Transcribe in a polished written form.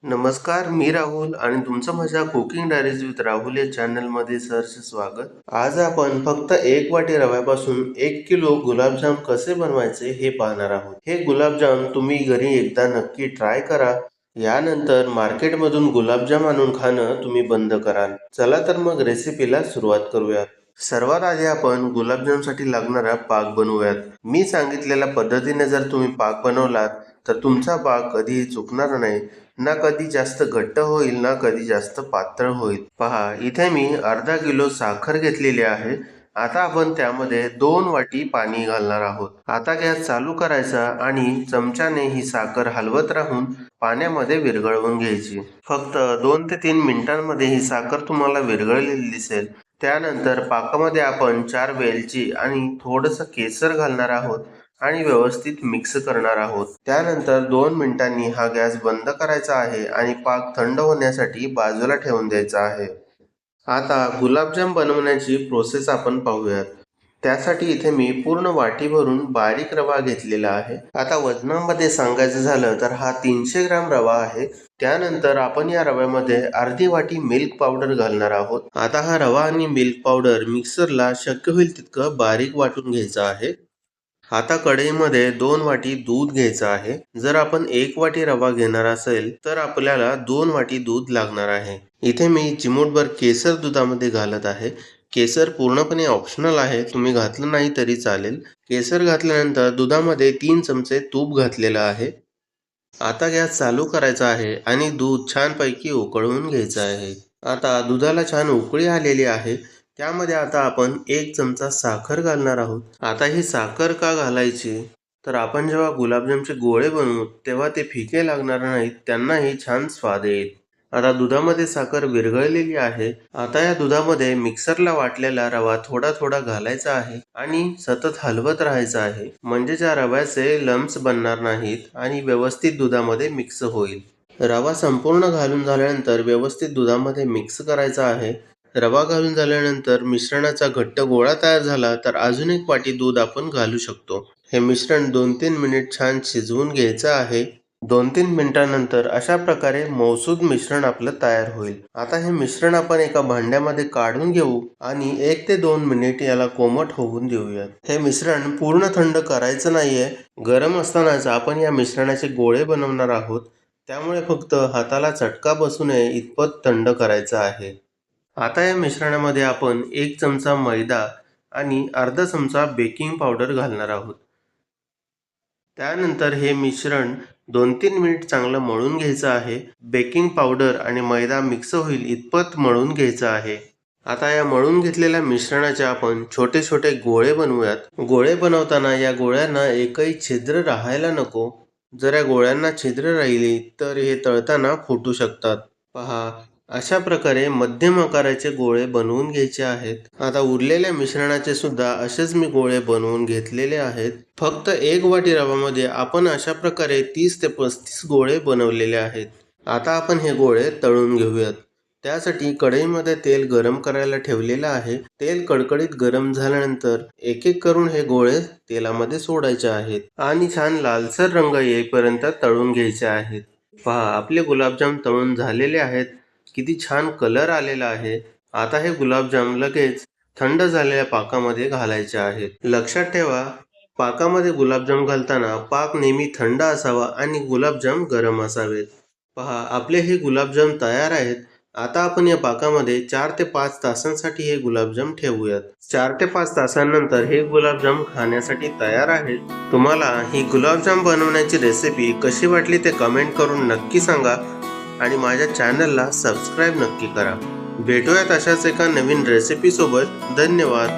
नमस्कार, मी राहुल आणि तुमचं माझ्या कुकिंग डायरीज विथ राहुल या चॅनलमध्ये सहर्ष स्वागत. आज आपण फक्त एक वाटी रव्यापासून 1 किलो गुलाबजाम कसे बनवायचे हे पाहणार आहोत. हे गुलाबजाम तुम्ही घरी एकदा नक्की ट्राय करा. यानंतर मार्केटमधून गुलाबजाम आणून खाणं तुम्ही बंद कराल. चला तर मग रेसिपीला सुरुवात करूयात. सर्वात आधी आपण गुलाबजामसाठी लागणारा पाक बनवूयात. मी सांगितलेल्या पद्धतीने जर तुम्ही पाक बनवलात तर तुमचा पाक कधीही चुकणार नाही. ना कधी जास्त घट्ट होईल ना कधी जास्त पातळ होईल. पहा, इथे मी अर्धा किलो साखर घेतलेली आहे. आता आपण त्यामध्ये 2 वाटी पाणी घालणार आहोत. आता गॅस चालू करायचा आणि चमच्याने ही साखर हलवत राहून पाण्यामध्ये विरघळवून घ्यायची. फक्त 2 ते 3 मिनिटांमध्ये ही साखर तुम्हाला विरघळलेली दिसेल. त्यानंतर पाकामध्ये आपण 4 वेलची आणि थोडंसं केसर घालणार आहोत आणि व्यवस्थित मिक्स करणार आहोत. त्यानंतर 2 मिनिटांनी हा गॅस बंद करायचा आहे आणि पाक थंड होण्यासाठी बाजूला ठेवून द्यायचा आहे. आता गुलाबजाम बनवण्याची प्रोसेस आपण पाहूयात. त्यासाठी इथे मी पूर्ण वाटी भरून बारीक रवा घेतलेला आहे. आता वजनामध्ये सांगायचं झालं तर हा 300 ग्राम रवा आहे. त्यानंतर आपण या रव्यामध्ये अर्धी वाटी मिल्क पावडर घालणार आहोत. आता हा रवा आणि मिल्क पावडर मिक्सरला शक्य होईल तितकं बारीक वाटून घ्यायचं आहे. आता कढईमध्ये 2 वाटी दूध घ्यायचं आहे. जर आपण 1 वाटी रवा घेणार असेल तर आपल्याला 2 वाटी दूध लागणार आहे. इथे मी चिमूटभर केसर दुधामध्ये घालत आहे. केसर पूर्णपणे ऑप्शनल आहे, तुम्ही घातलं नाही तरी चालेल. केसर घातल्यानंतर दुधामध्ये 3 चमचे तूप घातलेलं आहे. आता गॅस चालू करायचा आहे आणि दूध छानपैकी उकळवून घ्यायचं आहे. आता दुधाला छान उकळी आलेली आहे. त्यामध्ये आता आपण 1 चमचा साखर घालणार आहोत. आता ही साखर का घालायची तर आपण जेव्हा गुलाबजामचे गोळे बनवू तेव्हा ते फिके लागणार नाहीत, त्यांनाही छान स्वाद येईल. आता दुधामध्ये साखर विरघळलेली आहे. आता या दुधामध्ये मिक्सरला वाटलेला रवा थोडा थोडा घालायचा आहे आणि सतत हलवत राहायचं आहे, म्हणजे ज्या रव्याचे लम्स बनणार नाहीत आणि व्यवस्थित दुधामध्ये मिक्स होईल. रवा संपूर्ण घालून झाल्यानंतर व्यवस्थित दुधामध्ये मिक्स करायचा आहे. रवा घालून झाल्यानंतर मिश्रणाचा घट्ट गोळा तयार झाला तर अजून 1 वाटी दूध आपण घालू शकतो. हे मिश्रण 2-3 मिनिट छान शिजवून घ्यायचं आहे. 2-3 मिनिटांनंतर अशा प्रकारे मौसूद मिश्रण आपलं तयार होईल. आता हे मिश्रण आपण एका भांड्यामध्ये काढून घेऊ आणि 1 ते 2 मिनिट याला कोमट होऊन देऊयात. हे मिश्रण पूर्ण थंड करायचं नाहीये. गरम असतानाच आपण या मिश्रणाचे गोळे बनवणार आहोत. त्यामुळे फक्त हाताला चटका बसू नये इतपत थंड करायचं आहे. आता या मिश्रणामध्ये आपण 1 चमचा मैदा आणि अर्धा चमचा बेकिंग पावडर घालणार आहोत. त्यानंतर हे मिश्रण 2-3 मिनिट चांगलं मळून घ्यायचं आहे. बेकिंग पावडर आणि मैदा मिक्स होईल इतपत मळून घ्यायचं आहे. आता या मळून घेतलेल्या मिश्रणाचे आपण छोटे छोटे गोळे बनवूयात. गोळे बनवताना या गोळ्यांना एकही छिद्र राहायला नको. जर या गोळ्यांना छिद्र राहिली तर हे तळताना फुटू शकतात. पहा, अशा प्रकारे मध्यम आकाराचे गोळे बनवून घ्यायचे आहेत. आता उरलेल्या मिश्रणाचे सुद्धा असेच मी गोळे बनवून घेतलेले आहेत. फक्त 1 वाटी रव्यामध्ये आपण अशा प्रकारे 30 ते 35 गोळे बनवलेले आहेत. आता आपण हे गोळे तळून घेऊयात. त्यासाठी कढईमध्ये तेल गरम करायला ठेवलेलं आहे. तेल कडकडीत गरम झाल्यानंतर एक एक करून हे गोळे तेलामध्ये सोडायचे आहेत आणि छान लालसर रंग येईपर्यंत तळून घ्यायचे आहेत. पहा, आपले गुलाबजाम तळून झालेले आहेत. किती छान कलर आलेला आहे. आता हे गुलाबजाम लगेच थंड झालेल्या पाकामध्ये घालायचे आहेत. लक्षात ठेवा, पाकामध्ये गुलाबजाम घालताना पाक नेहमी थंड असावा आणि गुलाबजाम गरम असावेत. पहा, आपले हे गुलाबजाम तयार आहेत. आता आपण या पाकामध्ये 4 ते 5 तासांसाठी हे गुलाबजाम ठेवूयात. 4 ते 5 तासांनंतर हे गुलाबजाम खाण्यासाठी तयार आहेत. तुम्हाला ही गुलाबजाम बनवण्याची रेसिपी कशी वाटली ते कमेंट करून नक्की सांगा आणि माझ्या चॅनलला सबस्क्राईब नक्की करा. भेटूयात अशाच एका नवीन रेसिपी सोबत. धन्यवाद.